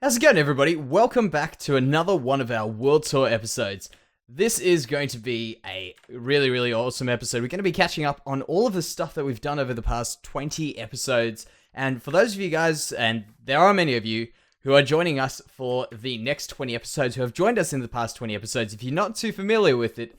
How's it going, everybody? Welcome back to another one of our World Tour episodes. This is going to be a really awesome episode. We're going to be catching up on all of the stuff that we've done over the past 20 episodes. And for those of you guys, and there are many of you, who are joining us for the next 20 episodes, who have joined us in the past 20 episodes, if you're not too familiar with it,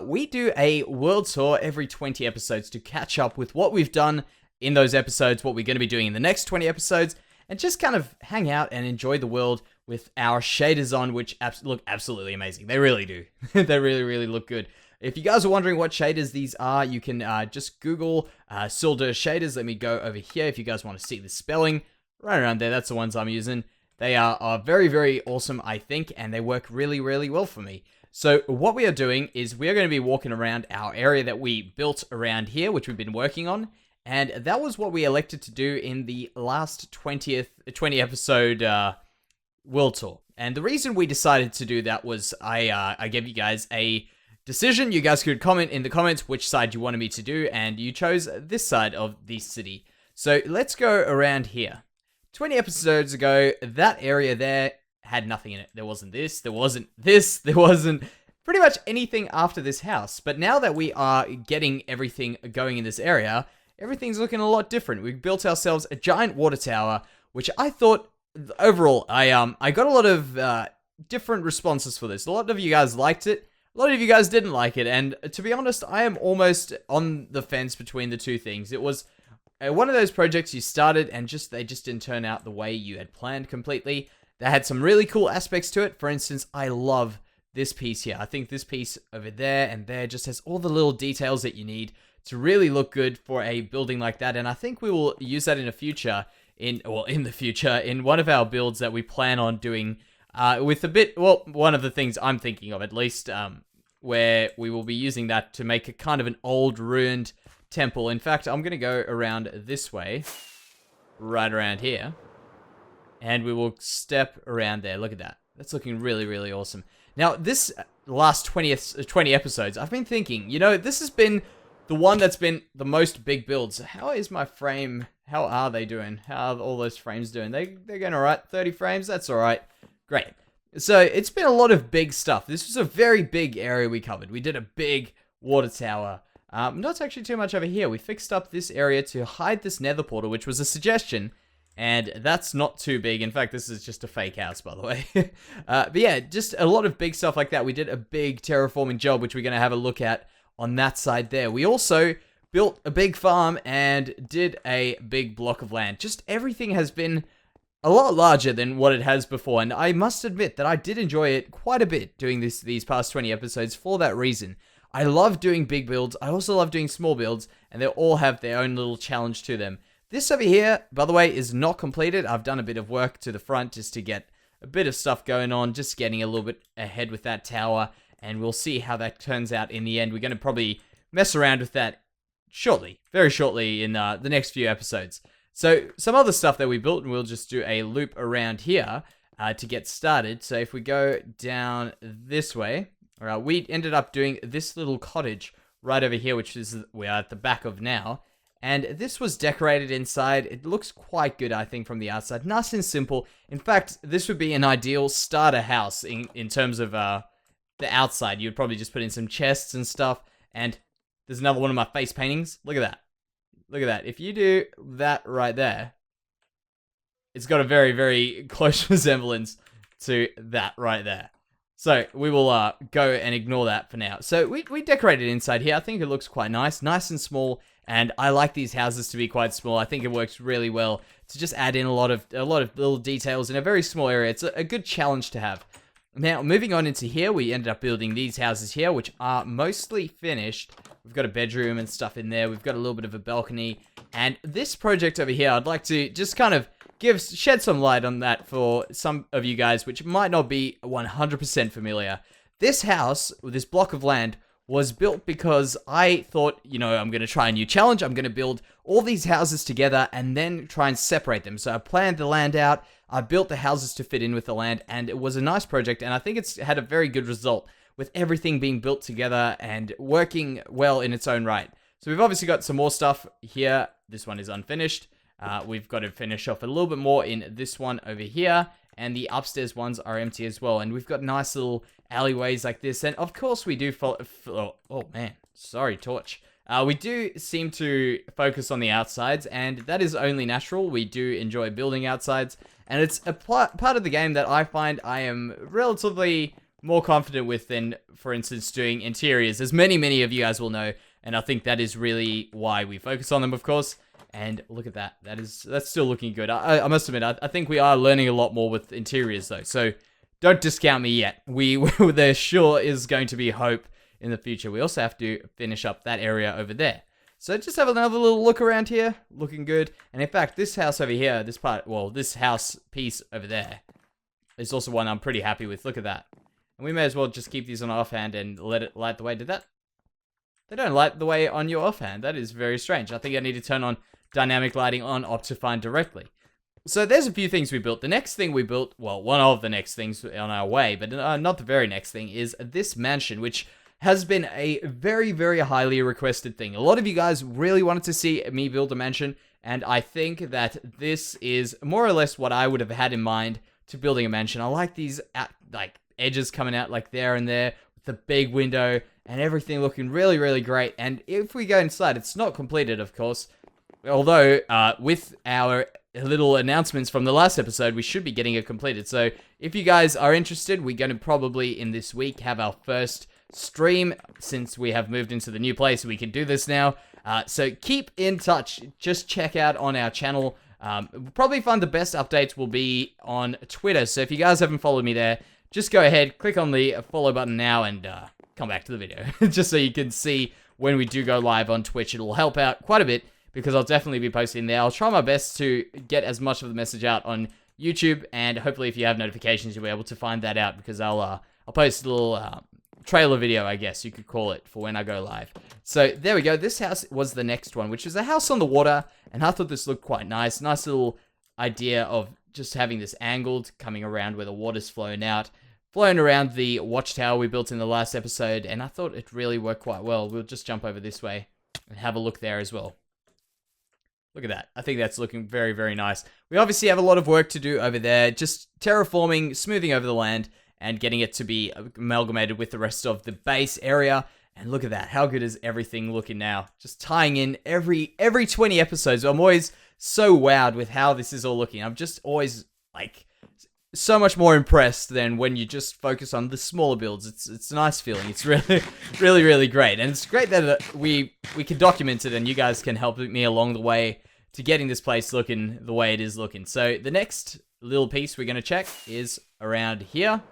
we do a World Tour every 20 episodes to catch up with what we've done in those episodes, what we're going to be doing in the next 20 episodes, and just kind of hang out and enjoy the world with our shaders on, which look absolutely amazing. They really do. They really look good. If you guys are wondering what shaders these are, you can just Google Sildur shaders. Let me go over here if you guys want to see the spelling. Right around there, that's the ones I'm using. They are very awesome, I think, and they work really well for me. So what we are doing is we are going to be walking around our area that we built around here, which we've been working on. And that was what we elected to do in the last 20 episode World Tour. And the reason we decided to do that was I gave you guys a decision. You guys could comment in the comments which side you wanted me to do, and you chose this side of the city. So let's go around here. 20 episodes ago, that area there had nothing in it. There wasn't this, there wasn't pretty much anything after this house. But now that we are getting everything going in this area, everything's looking a lot different. We built ourselves a giant water tower, which I thought, overall, I got a lot of different responses for this. A lot of you guys liked it, a lot of you guys didn't like it, and to be honest, I am almost on the fence between the two things. It was one of those projects you started and they just didn't turn out the way you had planned completely. They had some really cool aspects to it. For instance, I love this piece here. I think this piece over there and there just has all the little details that you need to really look good for a building like that. And I think we will use that in the future, in one of our builds that we plan on doing with one of the things I'm thinking of at least, where we will be using that to make a kind of an old ruined temple. In fact, I'm going to go around this way, right around here, and we will step around there. Look at that. That's looking really awesome. Now, this last 20 episodes, I've been thinking, this has been the one that's been the most big builds. How is my frame? How are they doing? How are all those frames doing? They're going all right. 30 frames, that's all right. Great. So it's been a lot of big stuff. This was a very big area we covered. We did a big water tower. Not actually too much over here. We fixed up this area to hide this nether portal, which was a suggestion. And that's not too big. In fact, this is just a fake house, by the way. But yeah, just a lot of big stuff like that. We did a big terraforming job, which we're going to have a look at on that side there. We also built a big farm and did a big block of land. Just everything has been a lot larger than what it has before. And I must admit that I did enjoy it quite a bit doing these past 20 episodes for that reason. I love doing big builds. I also love doing small builds, and they all have their own little challenge to them. This over here, by the way, is not completed. I've done a bit of work to the front just to get a bit of stuff going on, just getting a little bit ahead with that tower, and we'll see how that turns out in the end. We're going to probably mess around with that shortly, very shortly in the next few episodes. So some other stuff that we built, and we'll just do a loop around here to get started. So if we go down this way, we ended up doing this little cottage right over here, which is we are at the back of now. And this was decorated inside. It looks quite good, I think, from the outside. Nice and simple. In fact, this would be an ideal starter house in terms of the outside. You'd probably just put in some chests and stuff. And there's another one of my face paintings. Look at that. Look at that. If you do that right there, it's got a very close resemblance to that right there. So we will go and ignore that for now. So we decorated inside here. I think it looks quite nice and small. And I like these houses to be quite small. I think it works really well to just add in a lot of little details in a very small area. It's a good challenge to have. Now, moving on into here, we ended up building these houses here, which are mostly finished. We've got a bedroom and stuff in there. We've got a little bit of a balcony. And this project over here, I'd like to just kind of shed some light on that for some of you guys, which might not be 100% familiar. This house, with this block of land, was built because I thought, I'm going to try a new challenge. I'm going to build all these houses together and then try and separate them. So I planned the land out. I built the houses to fit in with the land, and it was a nice project, and I think it's had a very good result with everything being built together and working well in its own right. So we've obviously got some more stuff here. This one is unfinished. We've got to finish off a little bit more in this one over here. and the upstairs ones are empty as well. And we've got nice little alleyways like this. And of course we do oh man, sorry, torch. We do seem to focus on the outsides, and that is only natural. We do enjoy building outsides, and it's a part of the game that I find I am relatively more confident with than, for instance, doing interiors, as many of you guys will know, and I think that is really why we focus on them, of course. And look at that. That's still looking good. I must admit, I think we are learning a lot more with interiors, though, so don't discount me yet. There sure is going to be hope in the future. We also have to finish up that area over there. So just have another little look around here. Looking good. And in fact, this house over here, this house piece over there is also one I'm pretty happy with. Look at that. And we may as well just keep these on offhand and let it light the way. They don't light the way on your offhand. That is very strange. I think I need to turn on dynamic lighting on Optifine directly. So there's a few things we built. The next thing we built, well, one of the next things on our way, but not the very next thing, is this mansion, which has been a very, very highly requested thing. A lot of you guys really wanted to see me build a mansion, and I think that this is more or less what I would have had in mind to building a mansion. I like these edges coming out like there and there, with the big window, and everything looking really, really great. And if we go inside, it's not completed, of course, although with our little announcements from the last episode, we should be getting it completed. So if you guys are interested, we're going to probably in this week have our first stream, since we have moved into the new place. We can do this now, so keep in touch. Just check out on our channel. We'll probably find the best updates will be on Twitter, so if you guys haven't followed me there, just go ahead, click on the follow button now, and come back to the video just so you can see when we do go live on Twitch. It'll help out quite a bit, because I'll definitely be posting there. I'll try my best to get as much of the message out on YouTube, and hopefully if you have notifications, you'll be able to find that out, because I'll post a little trailer video, I guess you could call it, for when I go live. So there we go. This house was the next one, which is a house on the water, and I thought this looked quite nice. Nice little idea of just having this angled, coming around where the water's flowing around the watchtower we built in the last episode, and I thought it really worked quite well. We'll just jump over this way and have a look there as well. Look at that. I think that's looking very, very nice. We obviously have a lot of work to do over there, just terraforming, smoothing over the land, and getting it to be amalgamated with the rest of the base area. And look at that. How good is everything looking now? Just tying in every 20 episodes. I'm always so wowed with how this is all looking. I'm just always, so much more impressed than when you just focus on the smaller builds. It's a nice feeling. It's really, really, really great. And it's great that we can document it, and you guys can help me along the way to getting this place looking the way it is looking. So the next little piece we're going to check is around here.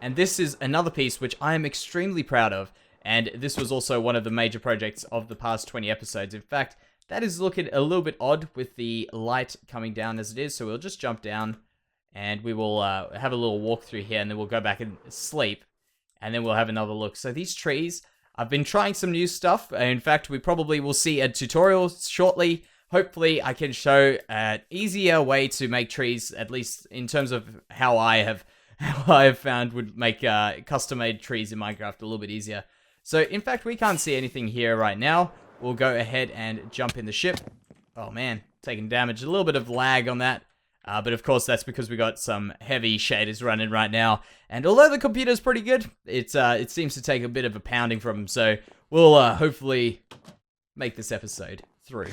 And this is another piece which I am extremely proud of, and this was also one of the major projects of the past 20 episodes. In fact, that is looking a little bit odd with the light coming down as it is, so we'll just jump down, and we will have a little walk through here, and then we'll go back and sleep, and then we'll have another look. So these trees, I've been trying some new stuff. In fact, we probably will see a tutorial shortly. Hopefully, I can show an easier way to make trees, at least in terms of how I have found would make custom-made trees in Minecraft a little bit easier. So, in fact, we can't see anything here right now. We'll go ahead and jump in the ship. Oh, man. Taking damage. A little bit of lag on that. But, of course, that's because we got some heavy shaders running right now. And although the computer's pretty good, it seems to take a bit of a pounding from them. So, we'll hopefully make this episode through.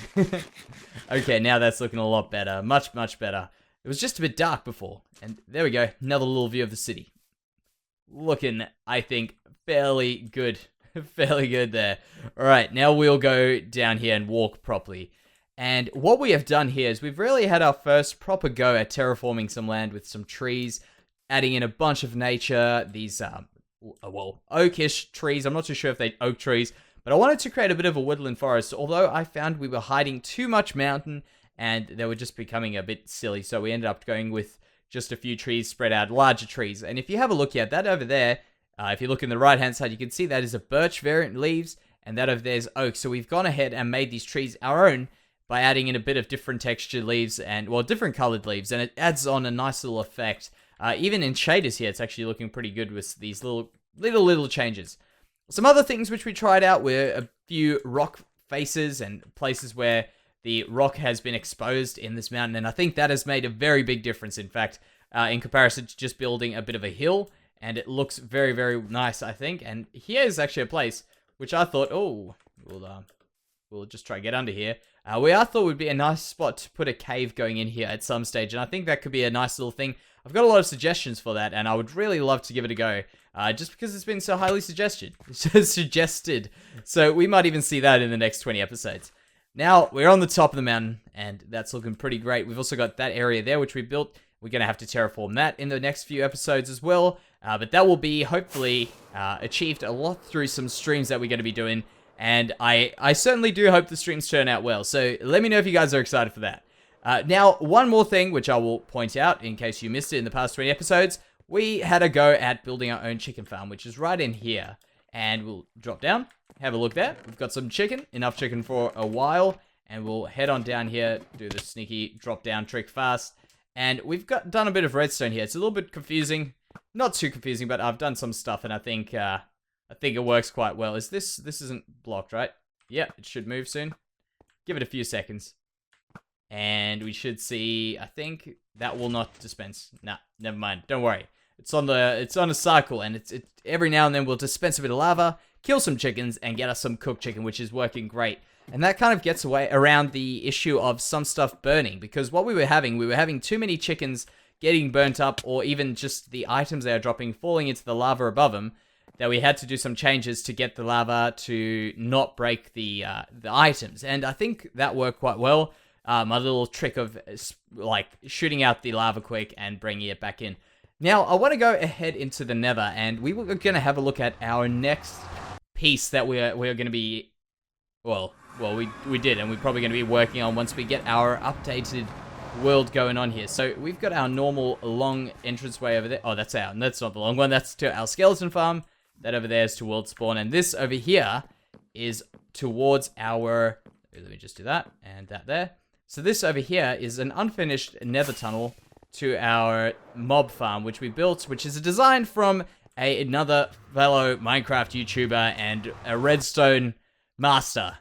Okay, now that's looking a lot better. Much, much better. It was just a bit dark before. And there we go. Another little view of the city. Looking, I think, fairly good. Fairly good there. Alright, now we'll go down here and walk properly. And what we have done here is we've really had our first proper go at terraforming some land with some trees, adding in a bunch of nature, these, oakish trees. I'm not too sure if they're oak trees, but I wanted to create a bit of a woodland forest, although I found we were hiding too much mountain, and they were just becoming a bit silly, so we ended up going with just a few trees spread out, larger trees. And if you have a look at that over there, if you look in the right-hand side, you can see that is a birch variant leaves, and that over there is oak. So we've gone ahead and made these trees our own by adding in a bit of different textured leaves, and, well, different colored leaves, and it adds on a nice little effect. Even in shaders here, it's actually looking pretty good with these little changes. Some other things which we tried out were a few rock faces and places where the rock has been exposed in this mountain, and I think that has made a very big difference. In fact, in comparison to just building a bit of a hill. And it looks very, very nice, I think. And here is actually a place which I thought, oh, we'll just try to get under here. I thought would be a nice spot to put a cave going in here at some stage. And I think that could be a nice little thing. I've got a lot of suggestions for that, and I would really love to give it a go. Just because it's been so highly suggested. So we might even see that in the next 20 episodes. Now, we're on the top of the mountain, and that's looking pretty great. We've also got that area there, which we built. We're going to have to terraform that in the next few episodes as well. But that will be, hopefully, achieved a lot through some streams that we're going to be doing. And I certainly do hope the streams turn out well. So let me know if you guys are excited for that. Now, one more thing, which I will point out in case you missed it in the past 20 episodes. We had a go at building our own chicken farm, which is right in here. And we'll drop down, have a look there. We've got some chicken, enough chicken for a while. And we'll head on down here, do the sneaky drop down trick fast. And we've done a bit of redstone here. It's a little bit confusing. Not too confusing, but I've done some stuff, and I think it works quite well. This isn't blocked, right? Yeah, it should move soon. Give it a few seconds. And we should see, I think that will not dispense. Nah, never mind. Don't worry. It's on a cycle, and it's every now and then we'll dispense a bit of lava, kill some chickens, and get us some cooked chicken, which is working great. And that kind of gets away around the issue of some stuff burning, because what we were having too many chickens getting burnt up, or even just the items they are dropping falling into the lava above them, that we had to do some changes to get the lava to not break the items. And I think that worked quite well. My little trick of like shooting out the lava quick and bringing it back in. Now, I want to go ahead into the Nether, and we were going to have a look at our next piece that we're going to be, well, we did, and we're probably going to be working on once we get our updated world going on here. So we've got our normal long entranceway over there. Oh, that's not the long one. That's to our skeleton farm. That over there is to world spawn, and this over here is towards our, let me just do that, and that there. So this over here is an unfinished nether tunnel to our mob farm, which we built, which is a design from another fellow Minecraft YouTuber and a redstone master,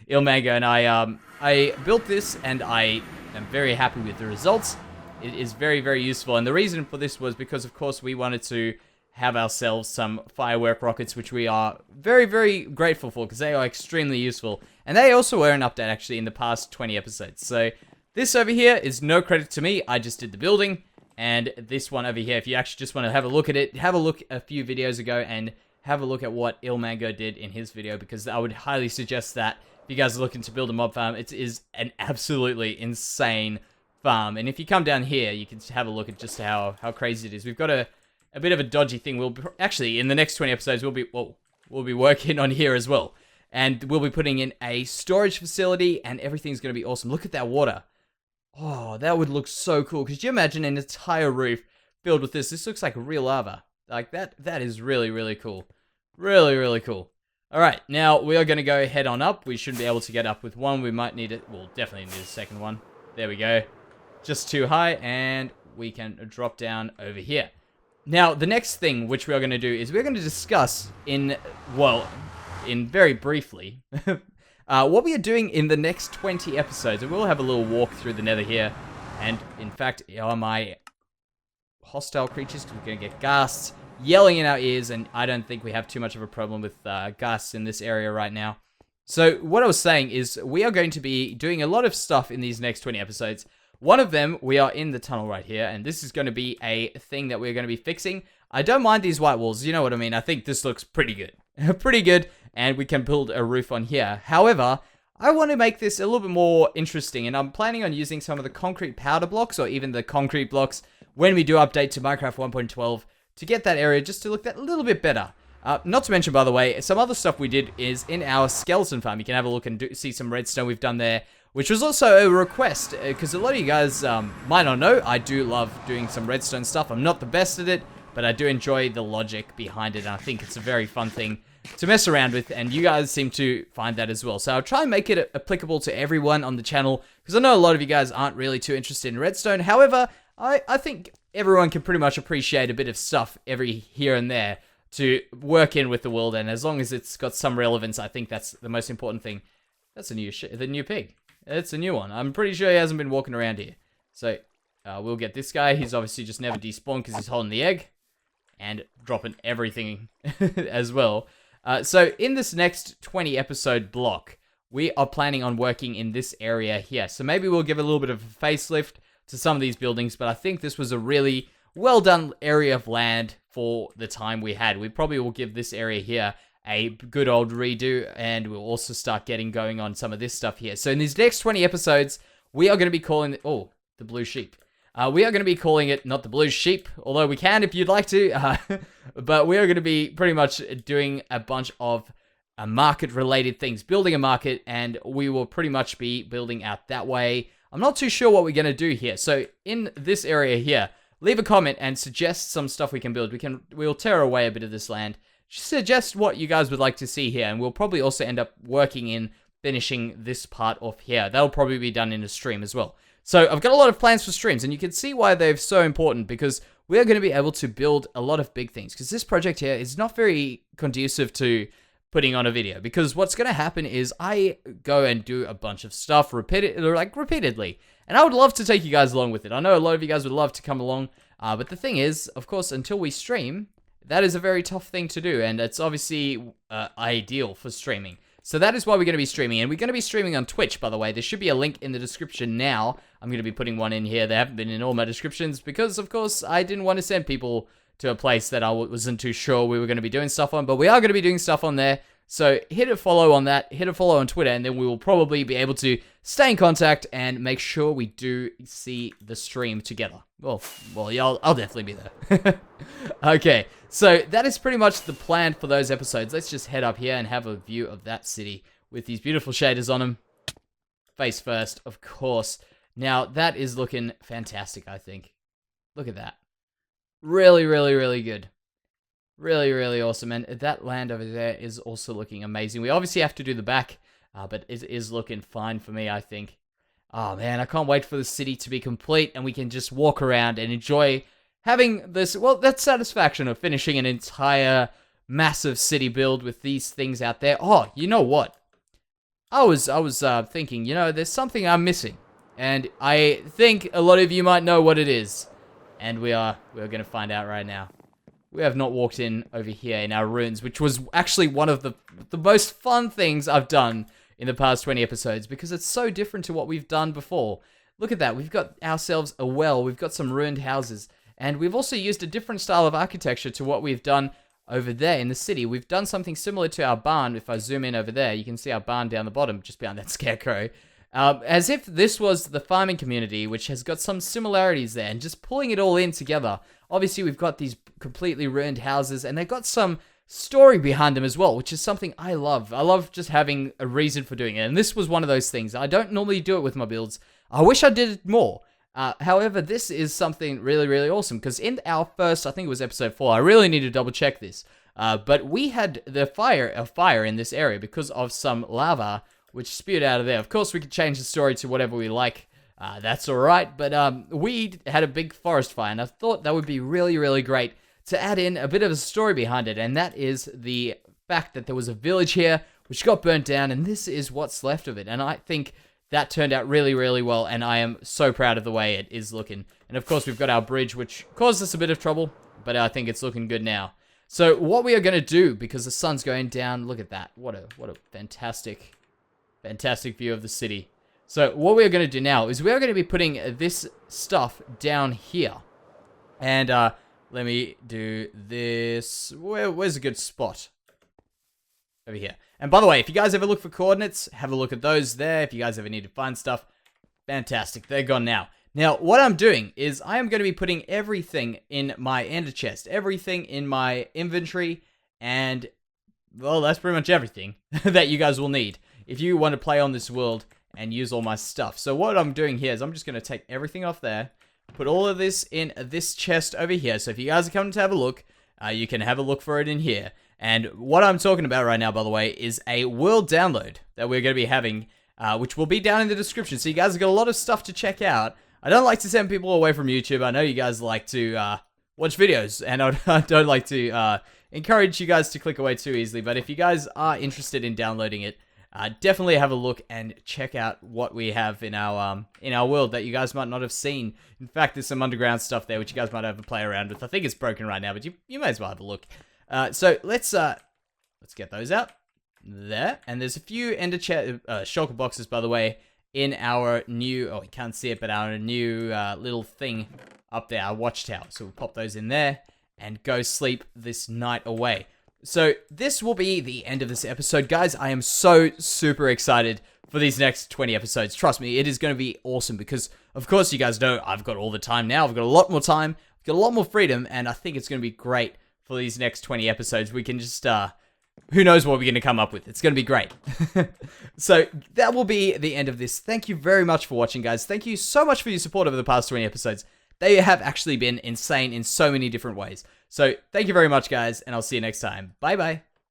Ilmango, and I built this, and I am very happy with the results. It is very, very useful, and the reason for this was because, of course, we wanted to have ourselves some firework rockets, which we are very, very grateful for, because they are extremely useful. And they also were an update, actually, in the past 20 episodes. So this over here is no credit to me. I just did the building. And this one over here, if you actually just want to have a look at it, have a look a few videos ago and have a look at what Ilmango did in his video, because I would highly suggest that if you guys are looking to build a mob farm, it is an absolutely insane farm. And if you come down here, you can have a look at just how crazy it is. We've got a bit of a dodgy thing. We'll actually, in the next 20 episodes, we'll be working on here as well. And we'll be putting in a storage facility, and everything's going to be awesome. Look at that water. Oh, that would look so cool. Could you imagine an entire roof filled with this? This looks like real lava. Like, that is really, really cool. Really, really cool. Alright, now we are going to go head on up. We should be able to get up with one. We might need it. We'll definitely need a second one. There we go. Just too high, and we can drop down over here. Now, the next thing which we are going to do is we're going to discuss in very briefly, what we are doing in the next 20 episodes. And we'll have a little walk through the Nether here. And, in fact, are my hostile creatures, because we're going to get ghasts yelling in our ears, and I don't think we have too much of a problem with ghasts in this area right now. So, what I was saying is we are going to be doing a lot of stuff in these next 20 episodes. One of them, we are in the tunnel right here, and this is going to be a thing that we're going to be fixing. I don't mind these white walls, you know what I mean? I think this looks pretty good. Pretty good, and we can build a roof on here. However, I want to make this a little bit more interesting, and I'm planning on using some of the concrete powder blocks, or even the concrete blocks, when we do update to Minecraft 1.12, to get that area just to look that little bit better. Not to mention, by the way, some other stuff we did is in our skeleton farm. You can have a look and see some redstone we've done there, which was also a request, because a lot of you guys might not know, I do love doing some redstone stuff. I'm not the best at it, but I do enjoy the logic behind it, and I think it's a very fun thing to mess around with, and you guys seem to find that as well. So I'll try and make it applicable to everyone on the channel, because I know a lot of you guys aren't really too interested in redstone. However, I think everyone can pretty much appreciate a bit of stuff every here and there to work in with the world, and as long as it's got some relevance, I think that's the most important thing. That's the new pig. It's a new one. I'm pretty sure he hasn't been walking around here. So, We'll get this guy. He's obviously just never despawned because he's holding the egg. And dropping everything as well. So in this next 20 episode block, we are planning on working in this area here. So maybe we'll give a little bit of a facelift to some of these buildings, but I think this was a really well done area of land for the time we had. We probably will give this area here a good old redo, and we'll also start getting going on some of this stuff here. So in these next 20 episodes, we are going to be calling it, the blue sheep. We are going to be calling it, not the blue sheep, although we can if you'd like to, but we are going to be pretty much doing a bunch of market-related things, building a market, and we will pretty much be building out that way. I'm not too sure what we're going to do here. So in this area here, leave a comment and suggest some stuff we can build. We'll tear away a bit of this land. Suggest what you guys would like to see here, and we'll probably also end up working in finishing this part off here. That'll probably be done in a stream as well. So I've got a lot of plans for streams, and you can see why they're so important, because we are going to be able to build a lot of big things, because this project here is not very conducive to putting on a video, because what's going to happen is I go and do a bunch of stuff repeatedly, and I would love to take you guys along with it. I know a lot of you guys would love to come along, but the thing is, of course, until we stream, that is a very tough thing to do, and it's obviously ideal for streaming. So that is why we're going to be streaming, and we're going to be streaming on Twitch, by the way. There should be a link in the description now. I'm going to be putting one in here. They haven't been in all my descriptions because, of course, I didn't want to send people to a place that I wasn't too sure we were going to be doing stuff on, but we are going to be doing stuff on there. So hit a follow on that, hit a follow on Twitter, and then we will probably be able to stay in contact and make sure we do see the stream together. Well, yeah, I'll definitely be there. Okay, so that is pretty much the plan for those episodes. Let's just head up here and have a view of that city with these beautiful shaders on them. Face first, of course. Now, that is looking fantastic, I think. Look at that. Really, really, really good. Really, really awesome. And that land over there is also looking amazing. We obviously have to do the back, but it is looking fine for me, I think. Oh, man, I can't wait for the city to be complete, and we can just walk around and enjoy having this, well, that satisfaction of finishing an entire massive city build with these things out there. Oh, you know what? I was thinking, there's something I'm missing, and I think a lot of you might know what it is, and we're going to find out right now. We have not walked in over here in our ruins, which was actually one of the most fun things I've done in the past 20 episodes, because it's so different to what we've done before. Look at that. We've got ourselves a well. We've got some ruined houses. And we've also used a different style of architecture to what we've done over there in the city. We've done something similar to our barn. If I zoom in over there, you can see our barn down the bottom, just behind that scarecrow. As if this was the farming community, which has got some similarities there, and just pulling it all in together. Obviously, we've got these completely ruined houses, and they've got some story behind them as well, which is something I love. I love just having a reason for doing it, and this was one of those things. I don't normally do it with my builds. I wish I did it more. However, this is something really, really awesome, because in our first, I think it was episode 4, I really need to double check this, but we had a fire in this area because of some lava which spewed out of there. Of course, we could change the story to whatever we like. That's alright, but we had a big forest fire, and I thought that would be really, really great to add in a bit of a story behind it, and that is the fact that there was a village here which got burnt down, and this is what's left of it, and I think that turned out really, really well, and I am so proud of the way it is looking. And of course, we've got our bridge, which caused us a bit of trouble, but I think it's looking good now. So what we are going to do, because the sun's going down, look at that. What a fantastic, fantastic view of the city. So what we're going to do now is we're going to be putting this stuff down here. And let me do this. Where's a good spot? Over here. And by the way, if you guys ever look for coordinates, have a look at those there. If you guys ever need to find stuff, fantastic. They're gone now. Now, what I'm doing is I am going to be putting everything in my ender chest, everything in my inventory, and, well, that's pretty much everything that you guys will need if you want to play on this world and use all my stuff. So what I'm doing here is I'm just going to take everything off there, put all of this in this chest over here. So if you guys are coming to have a look, you can have a look for it in here. And what I'm talking about right now, by the way, is a world download that we're going to be having, which will be down in the description. So you guys have got a lot of stuff to check out. I don't like to send people away from YouTube. I know you guys like to watch videos, and I don't like to encourage you guys to click away too easily. But if you guys are interested in downloading it, definitely have a look and check out what we have in our world that you guys might not have seen. In fact, there's some underground stuff there which you guys might have a play around with. I think it's broken right now, but you may as well have a look. So let's get those out there. And there's a few ender shulker boxes, by the way, in our new, oh, you can't see it, but our new little thing up there, our watchtower. So we'll pop those in there and go sleep this night away. So this will be the end of this episode, guys. I am so super excited for these next 20 episodes. Trust me, it is going to be awesome because, of course, you guys know I've got all the time now. I've got a lot more time. I've got a lot more freedom, and I think it's going to be great for these next 20 episodes. We can just, who knows what we're going to come up with. It's going to be great. So that will be the end of this. Thank you very much for watching, guys. Thank you so much for your support over the past 20 episodes. They have actually been insane in so many different ways. So thank you very much, guys, and I'll see you next time. Bye-bye.